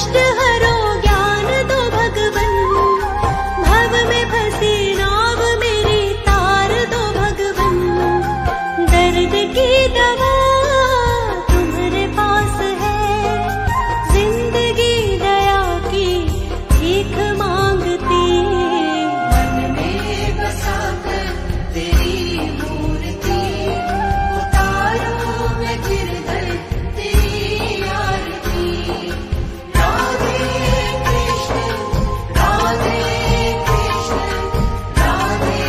कष्ट हरो ज्ञान दो भगवन, भव में फंसी नाव मेरी तार दो भगवन। दर्द की दवा तुम्हारे पास है, जिंदगी दया की भीख मांगती। मन में बसाकर तेरी मूर्ति, उतारूं मैं गिरधर तेरी आरती। राधे कृष्ण राधे कृष्ण राधे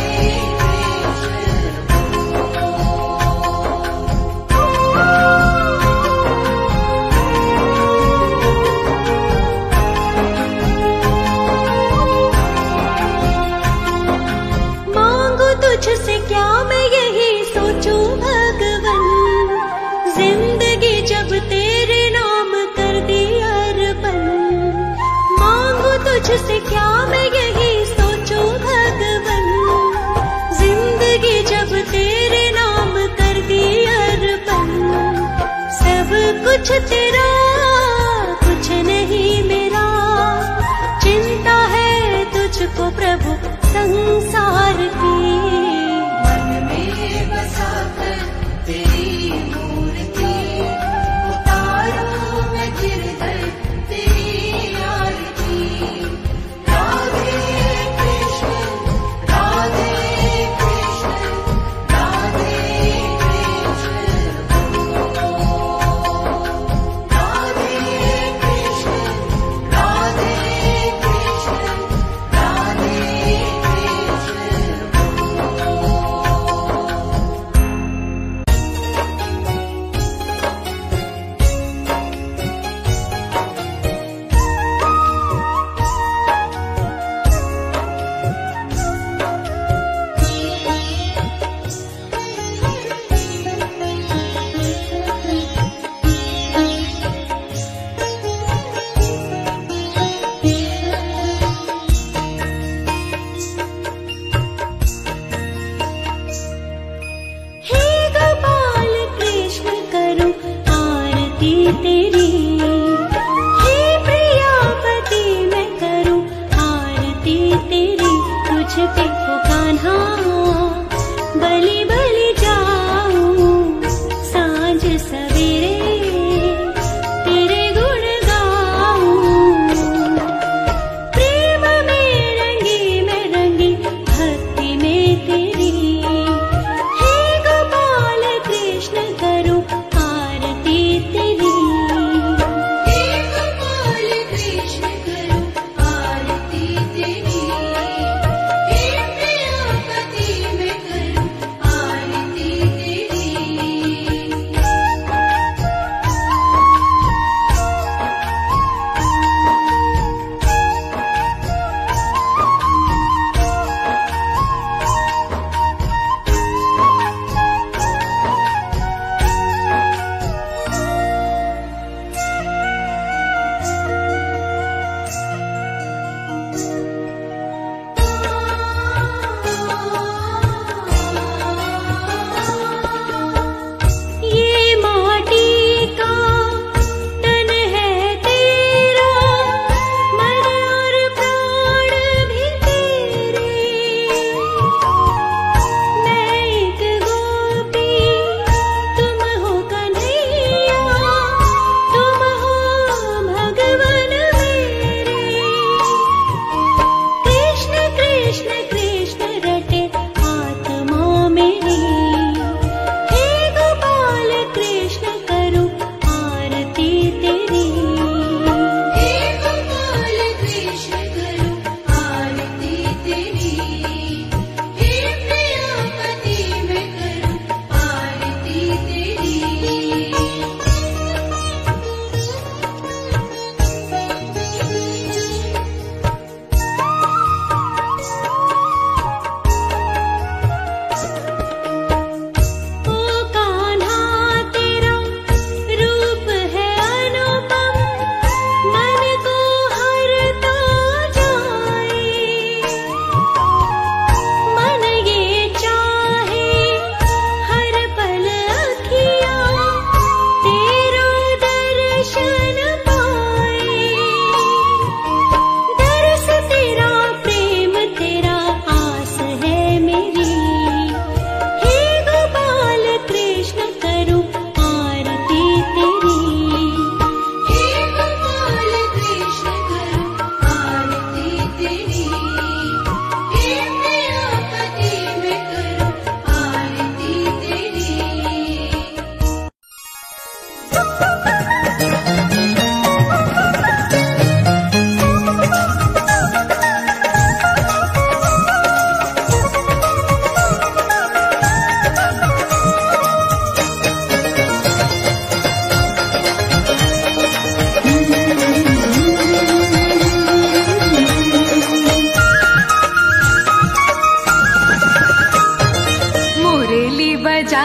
मांगू तुझसे क्या मैं यही सोचूं भगवन, जिंदगी जब तेरे नाम कर दी अर्पण। मांगू तुझसे क्या मैं यही सोचूं भगवन, जिंदगी जब तेरे नाम कर दी अर्पण। सब कुछ तेरा कुछ नहीं मेरा, चिंता है तुझको प्रभु संसार की। मन में बसाकर तेरी मूर्ति, उतारूं मैं गिरधर तेरी आरती। राधे कृष्ण राधे कृष्ण राधे कृष्ण राधे कृष्ण राधे कृष्ण राधे हे गोपाल कृष्ण करूं आरती तेरी, हे प्रियापति मैं करूं आरती तेरी। तुझ पे ओ कान्हा बलि बलि जाऊं, सांझ सवेरे तेरे गुण गाऊं। प्रेम में रंगी मैं रंगी भक्ति में तेरी, हे गोपाल कृष्ण करूं आरती तेरी।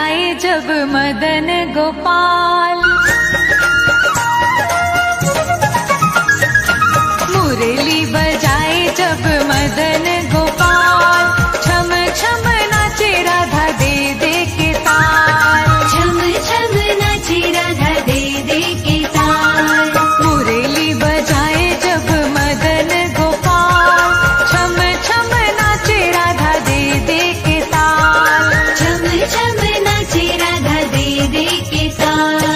बजाए जब मदन गोपाल, मुरली बजाए जब मदन गोपाल, छम छम नाचे राधा दे दे के ताल, छम छम नाचे राधा दे दे के ताल। मुरली बजाए जब मदन गोपाल, छम छम नाचे राधा दे दे के ताल, छम छम नाचे राधा दे दे के ताल।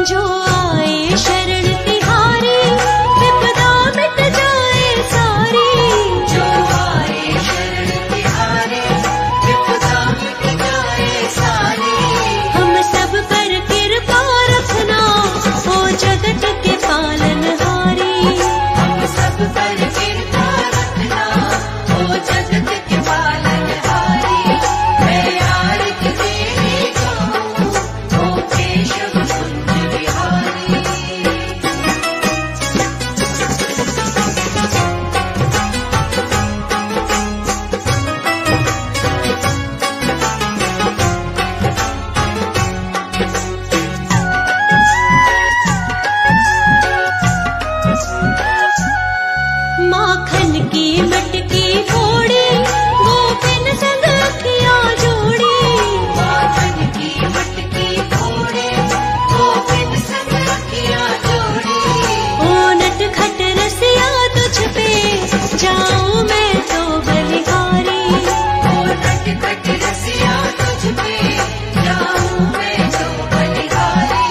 जो आए शरण तिहारी, विपदा मिट जाए सारी। जो आए शरण तिहारी, विपदा मिट जाए सारी। हम सब पर कृपा रखना, ओ जगत के पालनहारी। हम सब पर कृपा रखना, ओ जगत के पालनहारी। मैं आरती तेरी गाऊं, ओ केशव कुंज बिहारी। माखन की मटकी फोड़ी, गोपिन संग अखियाँ जोड़ी। माखन की मटकी फोड़े, गोपिन संग अखियाँ जोड़ी। ओ नटखट रसिया तुझ पे जाऊं मैं तो बलिहारी। ओ नटखट रसिया तुझ पे जाऊं मैं तो बलिहारी।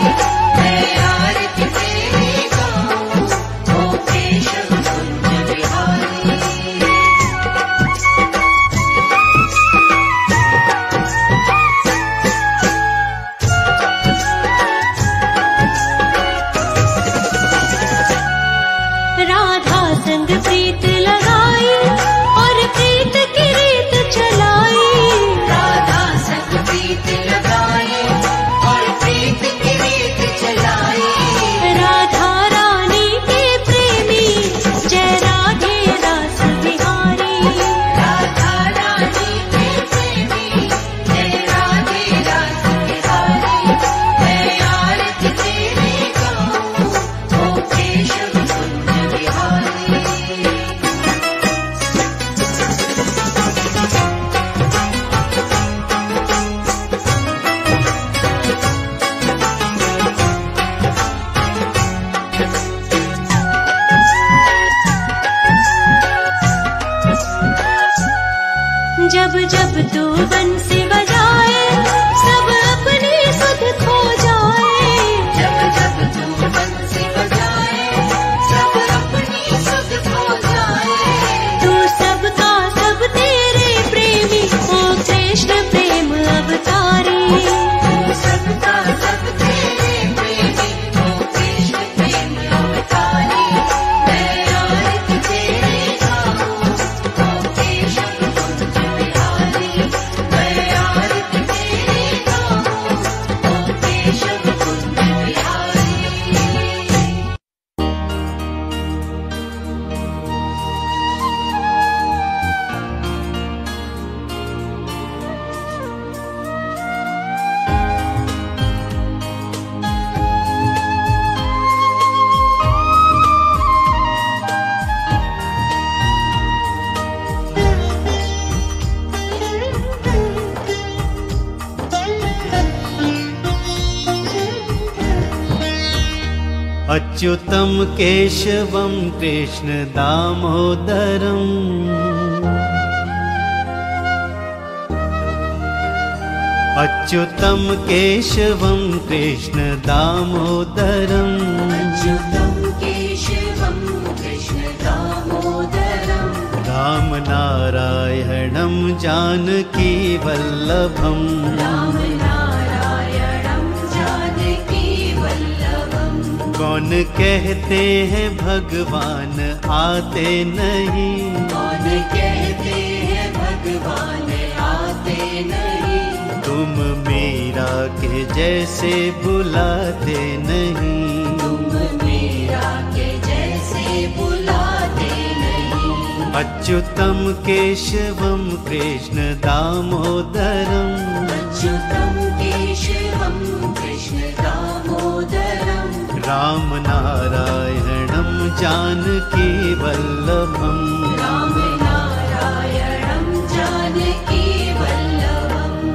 मैं आरती तेरी गाऊं, ओ केशव कुंज बिहारी। राधा संग प्रीत लगाई, और प्रीत की रीत चलाई। राधा संग प्रीत लगाए, और प्रीत की रीत चलाई। राधा रानी के प्रेमी, जय राधे रास बिहारी। राधा रानी के प्रेमी, जय राधे रास बिहारी। मैं आरती तेरी गाऊं, ओ केशव कुंज बिहारी। जब जब तू बंसी बजाए, सब अपनी सुध खो जाए। जब जब तू बंसी बजाए, सब अपनी सुध खो जाए। तू सबका सब तेरे प्रेमी, ओ कृष्ण प्रेम अवतारी। तू सबका सब तेरे प्रेमी, ओ कृष्ण प्रेम अवतारी। मैं आरती तेरी गाऊं, ओ केशव कुंज बिहारी। मैं आरती तेरी गाऊं, ओ केशव कुंज बिहारी। अच्युतं केशवं कृष्ण दामोदरम् अच्युतं केशवं कृष्ण दामोदरम् अच्युतं केशवं कृष्ण दामोदरम्। रामनारायणं जानकी वल्लभम् रामनारायणं जानकी वल्लभम्। कौन कहते हैं भगवान आते नहीं, कौन कहते हैं भगवान आते नहीं। तुम मीरा के जैसे बुलाते नहीं। तुम मीरा के जैसे बुलाते नहीं। अच्युतं केशवं कृष्ण दामोदरम् अच्युतं केशवं कृष्ण दामोदरम्। रामनारायणं जानकी वल्लभम् रामनारायणं जानकी वल्लभम्।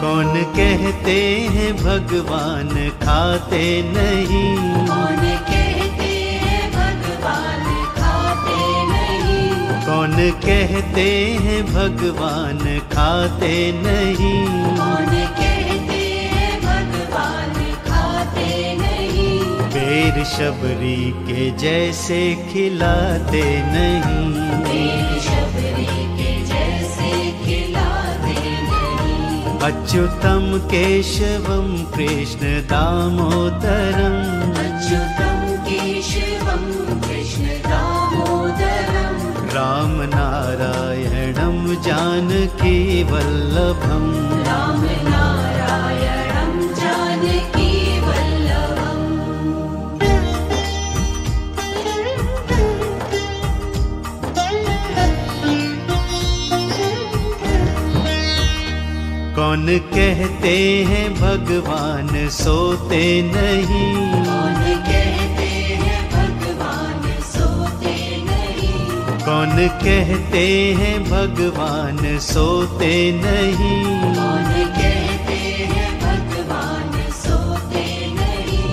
कौन कहते हैं भगवान खाते नहीं, कौन कहते हैं भगवान खाते नहीं, कौन कहते हैं भगवान खाते नहीं, कौन कहते हैं भगवान खाते नहीं, बेर शबरी के जैसे खिलाते नहीं, बेर शबरी के जैसे खिलाते नहीं, अच्युतम केशवम कृष्ण दामोदरम, अच्युतम केशवम कृष्ण दामोदरम, राम नारायणम जानकी वल्लभम, राम नारायणं जानकी वल्लभम्। कौन कहते हैं भगवान सोते नहीं, कौन कहते हैं भगवान सोते नहीं, कौन कहते हैं भगवान सोते नहीं, कौन कहते हैं भगवान सोते नहीं,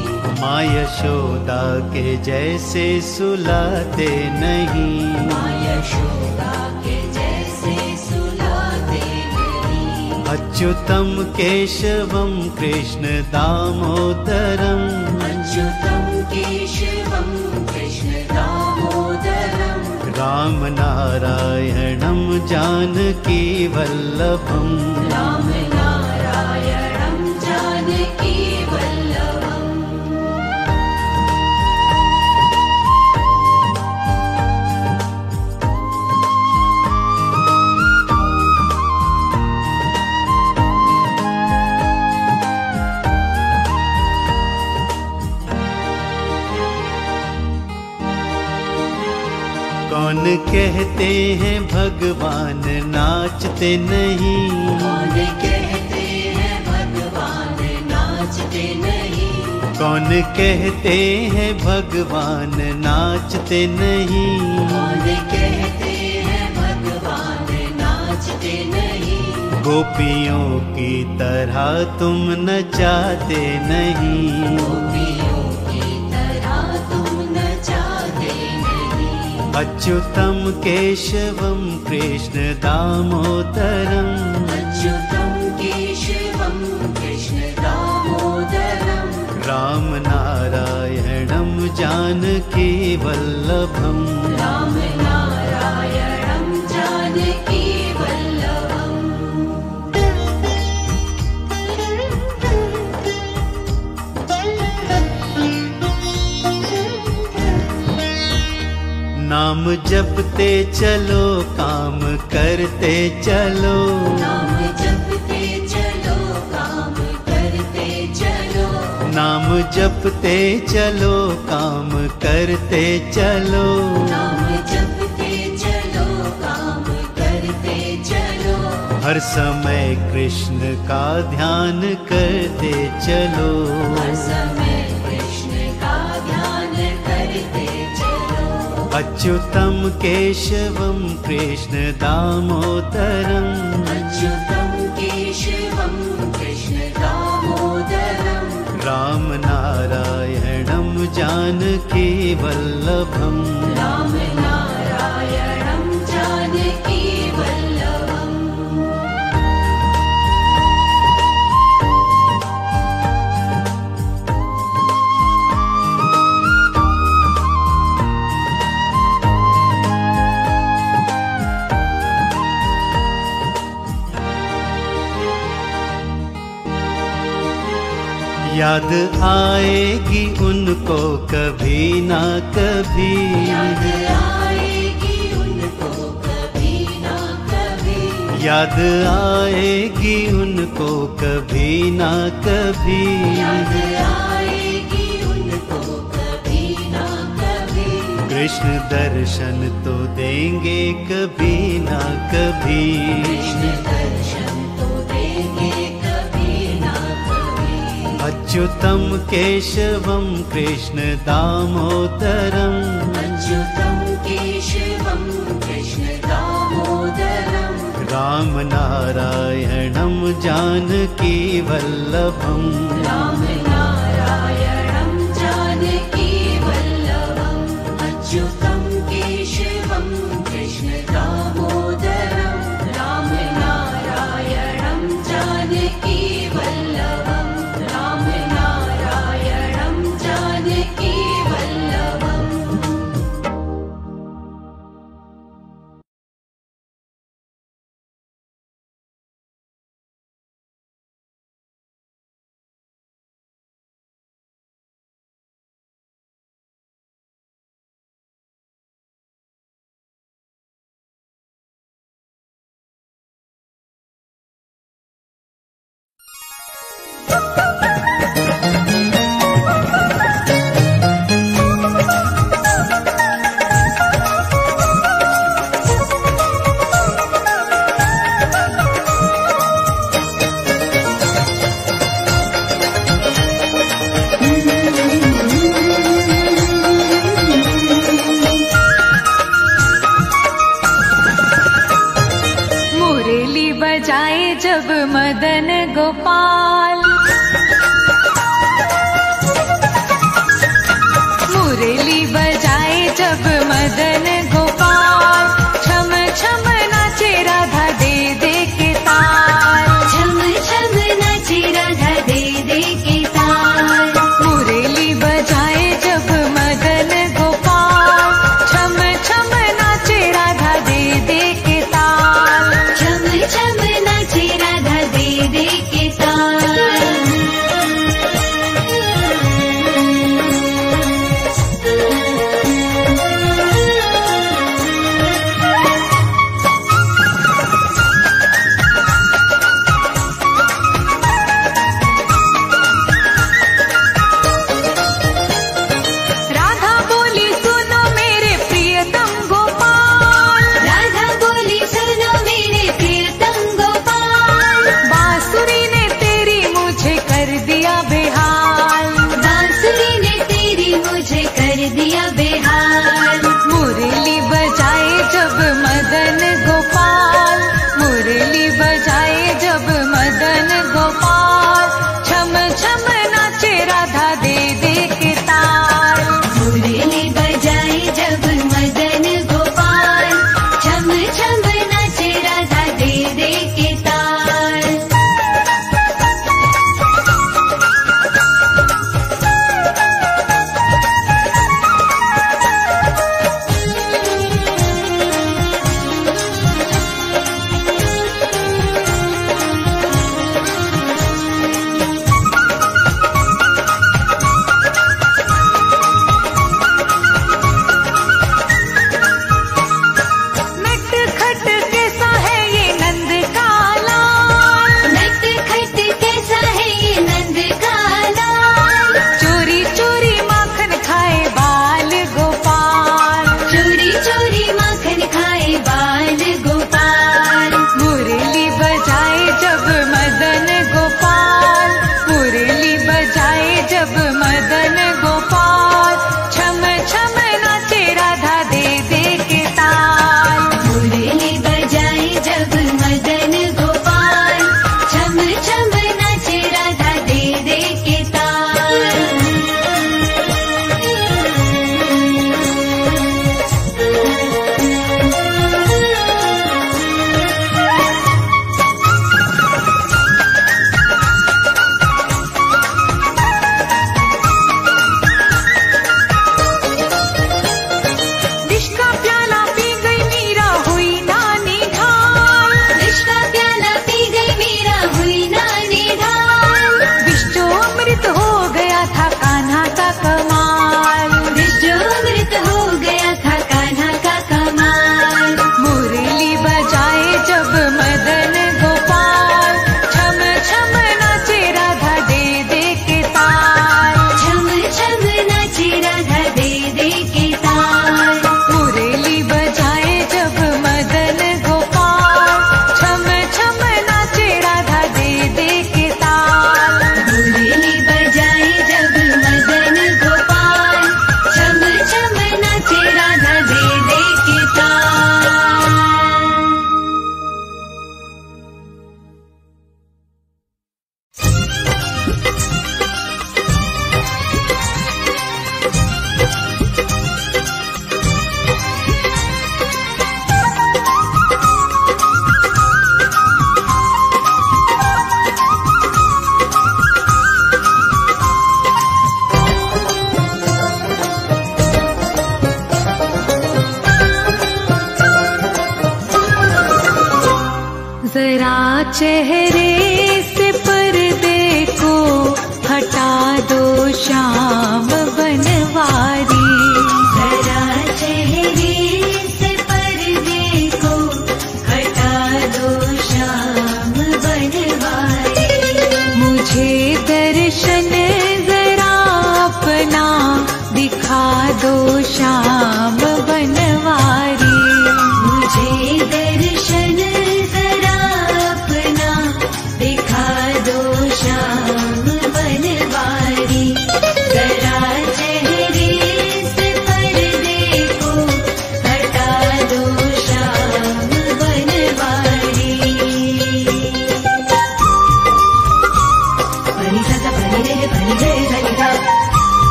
माँ यशोदा के जैसे सुलाते नहीं, माँ यशोदा के जैसे सुलाते नहीं, अच्युतम केशवम कृष्ण दामोदरम, अच्युतं केशवं कृष्ण दामोदरम्, राम नारायणम जानकी वल्लभम, राम नारायणं जानकी वल्लभम्। कौन कहते हैं भगवान नाचते नहीं, कौन कहते हैं भगवान नाचते नहीं, कौन कहते हैं भगवान नाचते नहीं, कौन कहते हैं भगवान नाचते नहीं, गोपियों की तरह तुम नचाते नहीं, गोपियों की तरह तुम नचाते नहीं, अच्युतम केशवम कृष्ण दामोदरम, अच्युतं केशवं कृष्ण दामोदरम्, राम नारायणम जानकी वल्लभम, राम नारायणं जानकी वल्लभम्। नाम जपते चलो काम करते चलो, नाम जपते चलो काम करते चलो, नाम जपते चलो काम करते चलो, नाम जपते चलो काम करते चलो, हर समय कृष्ण का ध्यान करते चलो, हर समय कृष्ण का ध्यान करते चलो, अच्युतम केशवम कृष्ण दामोदरम, अच्युतं केशवं कृष्ण दामोदरम्, राम नारायणम जानकी वल्लभम, राम नारायणं जानकी वल्लभम्। याद आएगी उनको कभी ना कभी, याद आएगी उनको कभी ना कभी, याद आएगी उनको कभी ना कभी, याद आएगी उनको कभी ना कभी, कृष्ण दर्शन तो देंगे कभी ना कभी, कृष्ण दर्शन तो देंगे कभी ना कभी, अच्युतम केशवम कृष्ण दामोदरम, अच्युतं केशवं कृष्ण दामोदरम्, राम नारायणं जानकी वल्लभम् राम नारायणं जानकी वल्लभम् अच्युतं केशवं कृष्ण दामोदरं राम नारायणं जानकी वल्लभम् राम नारायणं जानकी वल्लभम् मुरली बजाए जब मदन गोपाल, मुरली बजाए जब मदन गोपाल, छम छम नाचे राधा दे दे के ताल, छम छम नाचे राधा दे दे के ताल। मुरली बजाए जब मदन गोपाल, छम छम नाचे राधा दे दे के ताल, छम छम नाचे राधा दे दे के ताल।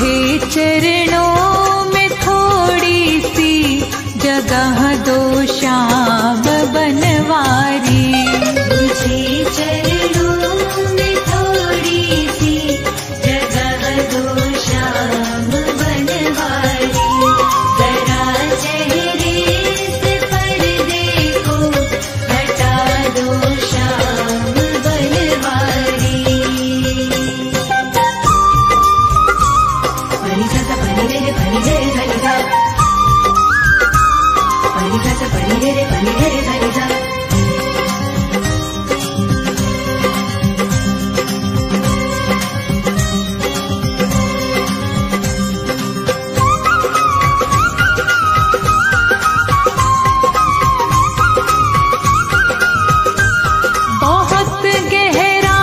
तुझे चरणों में थोड़ी सी जगह दो श्याम बनवारी। तुझे चरणों में थोड़ी सी जगह दो श्याम बनवारी। जरा चेहरे से पर्दे को हटा दो श्याम बनवारी। परिजा सा परि रे परिजा परिजा परिजा सा परि रे परिजा। बहुत गहरा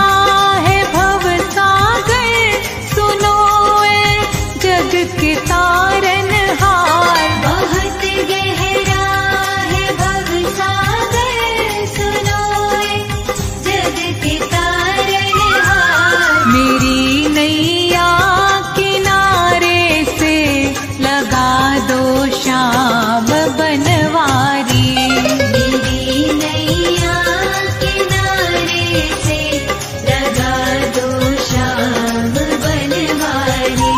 है भव सागर, सुनो ए जग के तारनहार। बहुत गहरा है भव सागर, सुनो ए जग के तारनहार। मेरी नैया किनारे से लगा दो श्याम बनवारी। मेरी नैया किनारे से लगा दो श्याम बनवारी।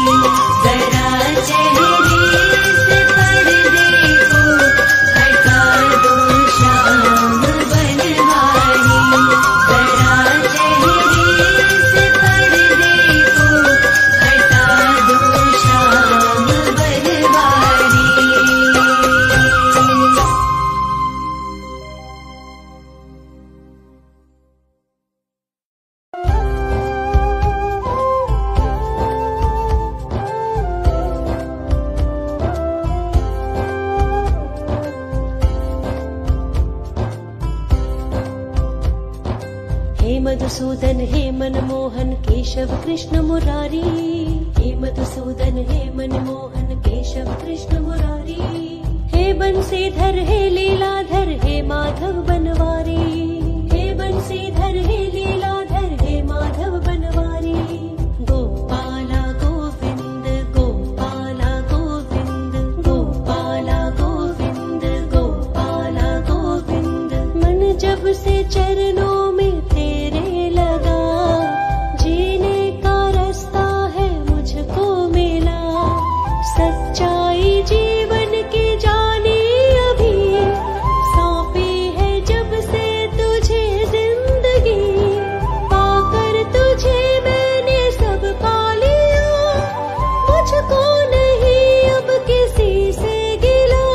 जरा चेहरे से पर्दे को हटा दो श्याम बनवारी। जरा चेहरे से पर्दे को हटा दो श्याम बनवारी। हे मधुसूदन हे मनमोहन केशव कृष्ण मुरारी। हे मधुसूदन हे मनमोहन केशव कृष्ण मुरारी। हे बंसीधर हे लीलाधर हे माधव बनवारी। हे बंसीधर हे लीलाधर हे माधव बनवारी। गोपाला गोविंद गोपाला गोविंद गोपाला गोविंद गोपाला गोविंद। मन जब से चरणों में तेरे लगा, जीने का रास्ता है मुझको मिला। सच्चाई जीवन की जानी अभी, सौंपी है जब से तुझे जिंदगी। पाकर तुझे मैंने सब पा लिया, मुझको नहीं अब किसी से गिला।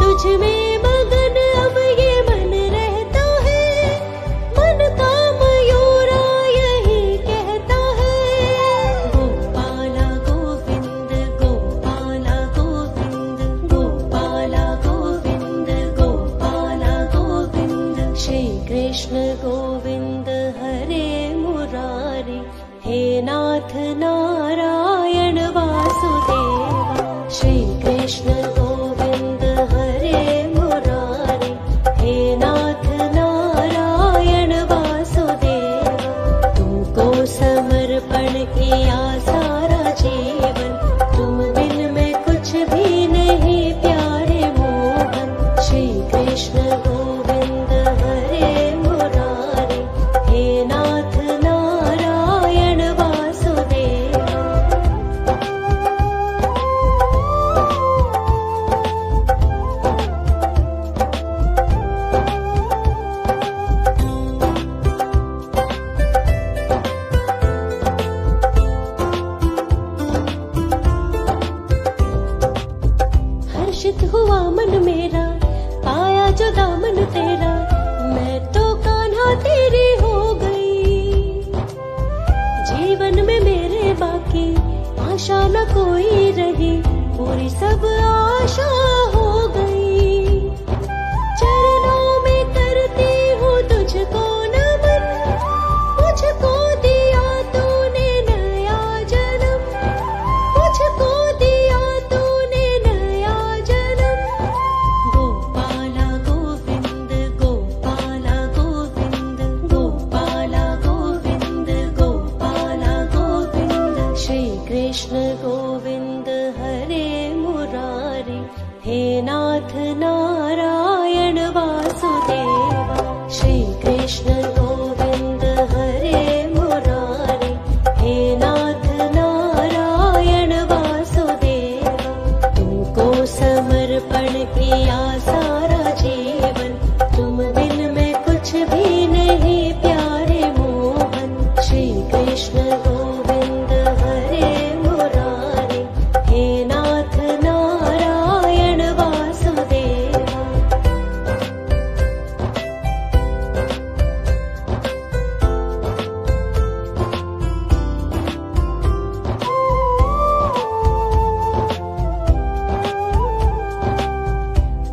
तुझ में मगन अब ये मन रहता है, मन का मयूरा यही कहता है। गोपाला गोविंद गोपाला गोविंद गोपाला गोविंद गोपाला गोविंद। श्री कृष्ण गोविंद हरे मुरारी। हे नाथ नारायण वासुदेवा। श्री कृष्ण गोविंद हरे मुरारी। हे नाथ नारायण वासुदेवा। तुमको समर्पण किया सारा जीवन, तुम बिन मैं कुछ भी नहीं प्यारे मोहन। श्री कृष्ण गोविंद हरे मुरारी। हे नाथ नारायण वासुदेवा। हर्षित हुआ मन मेरा, पाया जो दामन तेरा। मैं तो कान्हा तेरी हो गई, जीवन में मेरे बाकी आशा न कोई रही। पूरी सब आशा हो गई, चरणों में करती हूँ तुझको नमन। मुझको दिया तूने नया जन्म, मुझको दिया तूने नया जन्म। गोपाला गोविंद गोपाला गोविंद गोपाला गोविंद गोपाला गोविंद। श्री कृष्ण गोविंद हे नाथ नारायण वासुदेवा। श्री कृष्ण गोविंद हरे मुरारी, हे नाथ नारायण वासुदेवा। तुमको समर्पण किया सारा जीवन, तुम बिन मैं कुछ भी नहीं प्यारे मोहन। श्री कृष्ण गोविंद हरे मुरारी, हे नाथ नारायण वासुदेवा।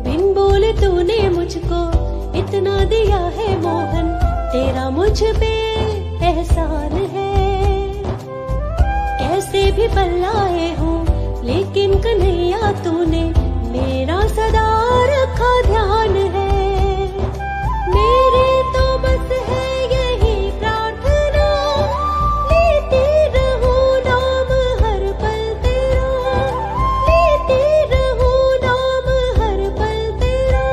बिन बोले तूने मुझको इतना दिया है मोहन, तेरा मुझ पे एहसान है। कैसे भी बल्लाए हूँ लेकिन कन्हैया तूने मेरा सदा रखा ध्यान है। मेरी तो बस है यही प्रार्थना, लेती रहूं नाम हर पल तेरा, लेती रहूं नाम हर पल तेरा।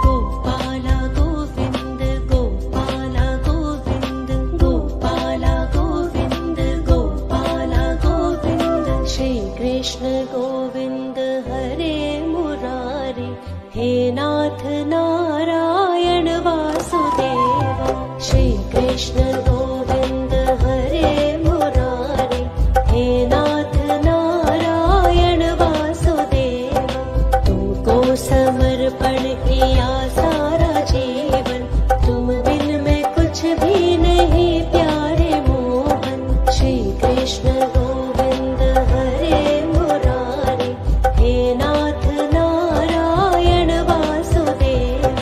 गोपाला गोविंद गोपाला गोविंद गोपाला गोविंद गोपाला गोविंद। श्री कृष्ण गोविंद हरे मुरारी, हे नाथ नारायण वासुदेवा। श्री कृष्ण गोविंद हरे मुरारी, हे नाथ नारायण वासुदेवा। तुमको समर्पण किया सारा जीवन, तुम बिन मैं कुछ भी नहीं प्यारे मोहन। श्री कृष्ण गोविंद हरे मुरारी, हे नाथ नारायण वासुदेवा।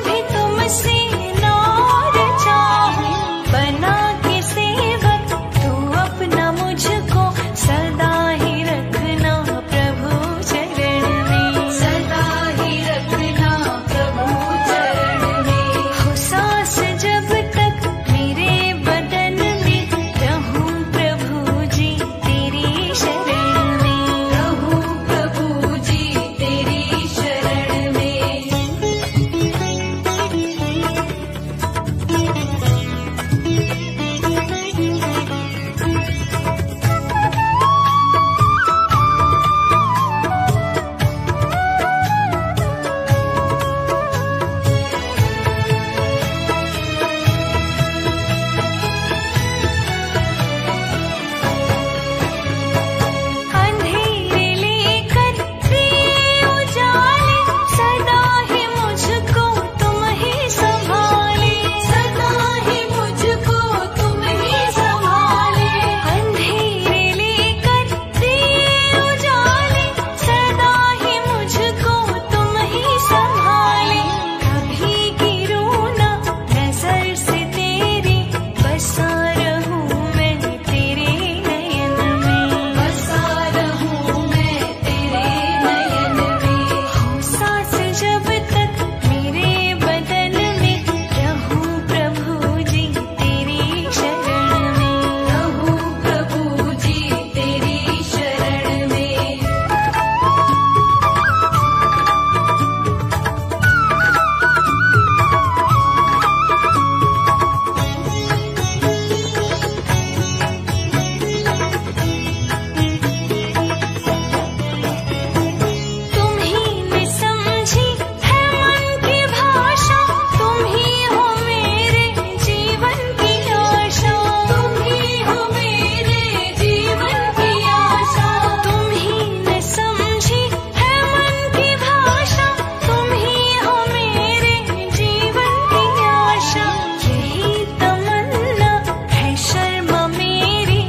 भी तुमसे नार चाहूं, बना के सेवक तू अपना मुझको सदा ही रखना प्रभु चरण में, सदा ही रखना प्रभु चरण में। हो सांस जब तक मेरे बदन में, रहूं प्रभु जी तेरी शरण में, रहूं प्रभु जी तेरी शरण में। अंधेरे लेकर दिए उजाले, सदा ही मुझको तुम ही संभाले, सदा ही मुझको तुम ही संभाले। अंधेरे लेकर दिए उजाले, सदा ही मुझको तुम ही संभाले। कभी गिरूं ना नजर से तेरी, बसा रहूं मैं तेरे नयन में, बसा रहूं मैं तेरे नयन में। हो सांस जब तक मेरे बदन में, रहूं प्रभु जी तेरी शरण में, रहूं प्रभु जी तेरी शरण में। तुम ही ने समझी है मन की भाषा, तुम ही हो मेरे जीवन की आशा, तुम ही हो मेरे जीवन की आशा। तुम ही ने समझी है मन की भाषा, तुम ही हो मेरे जीवन की आशा। यही तमन्ना है शर्मा मेरी,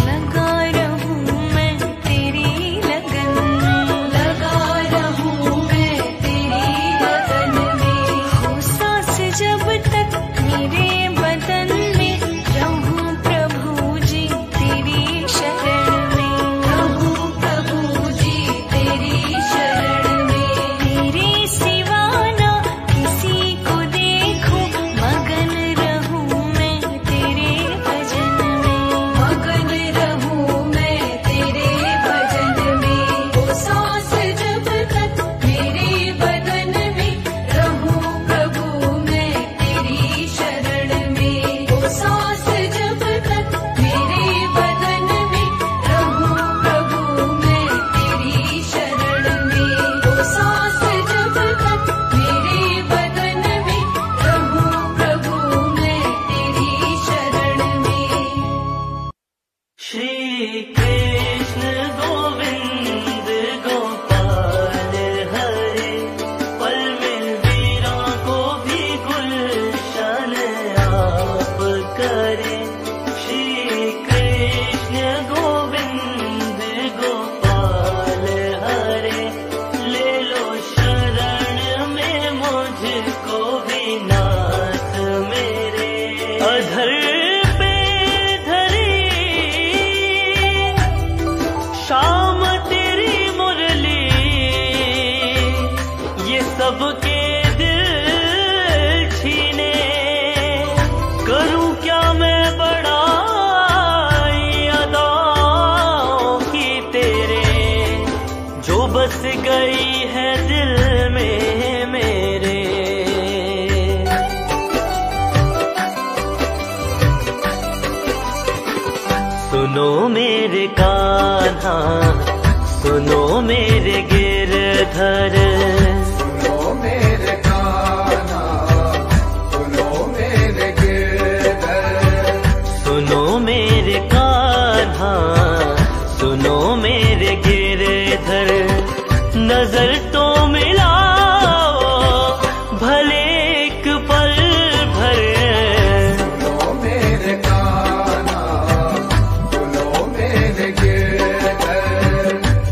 लगा रहूं मैं तेरी लगन में, लगा रहूं मैं तेरी लगन में। हो सांस जब तक मेरे बदन में, रहूं प्रभु जी तेरी शरण में, रहूं प्रभु जी तेरी शरण में। तेरे सिवा ना किसी को देखूं, मगन रहूं मैं तेरे भजन में, मगन रहूं मैं तेरे भजन में। वो सांस जब तक मेरे बदन में, रहूं प्रभु मैं तेरी शरण में। वो सांस जब तक मेरे बदन में, रहूं प्रभु मैं तेरी शरण में। वो सांस जब तक मेरे बदन में, रहूं प्रभु मैं तेरी शरण में। श्री कृष्ण गोविंद गोपाल हरे, पल में वीरों को भी गुलशन आप करे। श्री कृष्ण गोविंद गोपाल हरे, ले लो शरण में मुझको भी नाथ मेरे। अधर पे धरी शाम तेरी मुरली, ये सबके दिल छीने। करूं क्या मैं बड़ाई अदाओं की तेरे, जो बस गई है दिल में मेरे। सुनो मेरे कान्हा, सुनो मेरे गिरधर, सुनो मेरे कान्हा, सुनो मेरे गिरधर। सुनो मेरे कान्हा, सुनो मेरे गिरधर। नजर तो मिलाओ भले एक पल भर। सुनो मेरे कान्हा, सुनो मेरे गिरधर।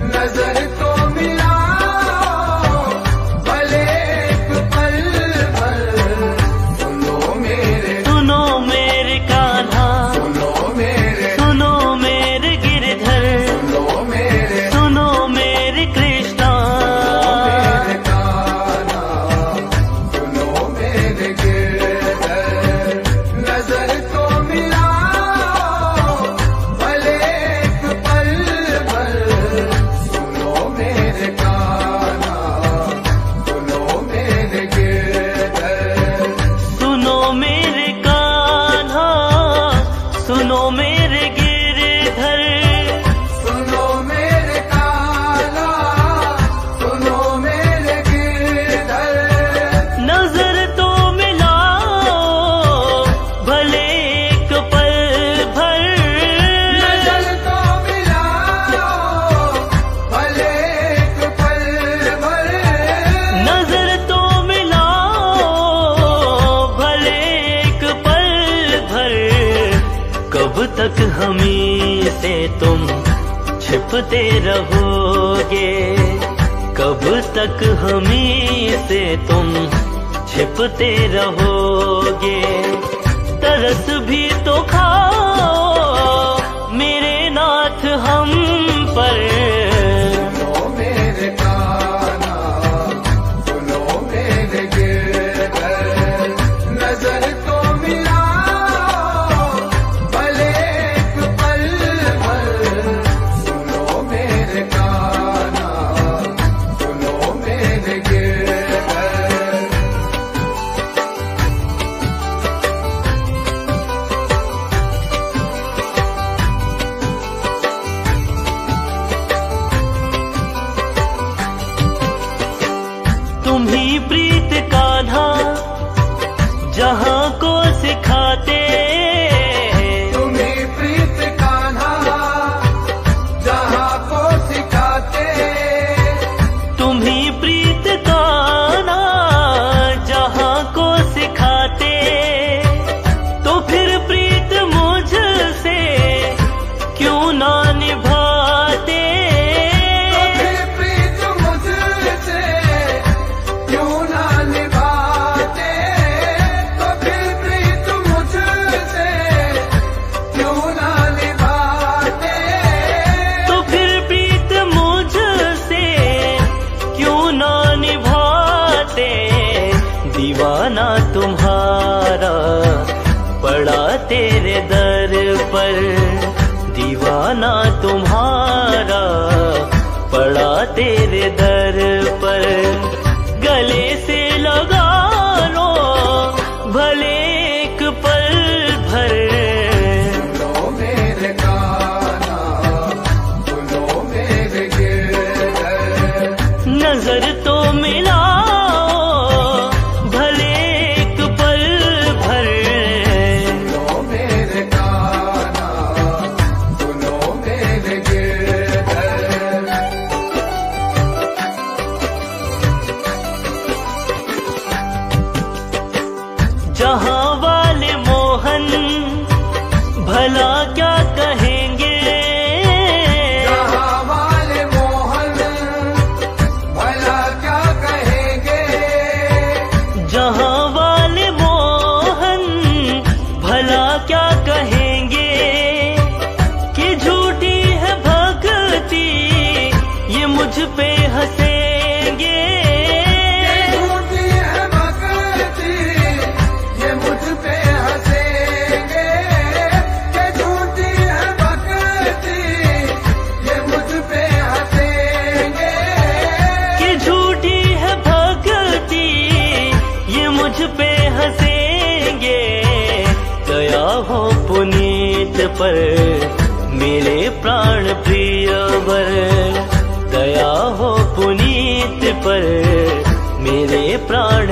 नजर तो मिलाओ तक हमी से तुम छिपते रहोगे, कब तक हमी से तुम छिपते रहोगे। तरस भी तो खाओ मेरे नाथ हम पर। सुनो मेरे कान्हा, सुनो मेरे गिरधर, नजर तो मिलाओ भले एक पल भर। सुनो मेरे कान्हा, सुनो मेरे गिरधर। तुम्ही प्रीत कान्हा जहाँ को सिखाते, तुम्ही प्रीत कान्हा जहाँ को सिखाते। तुम्ही प्रीत कान्हा जहाँ को सिखाते। तो फिर प्रीत मुझसे क्यों ना निभाते। तो फिर प्रीत मुझसे क्यों ना निभाते। तो फिर प्रीत मुझसे क्यों ना निभाते। तो फिर प्रीत मुझसे क्यों ना निभाते। दीवाना तुम्हारा पड़ा तेरे दर पर, दीवाना तुम्हारा पड़ा तेरे दर पर। गले से लगा लो भले एक पल भर। सुनो मेरे कान्हा, सुनो मेरे गिरधर, नजर तो मिलाओ भले एक पल भर। सुनो मेरे कान्हा, सुनो मेरे गिरधर। जहाँ वाले मोहन भला क्या कहेंगे। जहाँ वाले मोहन भला क्या कहेंगे। जहाँ वाले मोहन भला क्या कहेंगे। कि झूठी है भक्ति ये मुझ पे हंसेंगे। झूठी है भक्ति ये मुझ पे हंसेंगे। कि झूठी है भक्ति ये मुझ पे हंसेंगे। कि झूठी है भक्ति ये मुझ पे हंसेंगे। गया हो पुनीत पर मेरे प्राण प्रियवर। गया हो पुनीत पर मेरे प्राण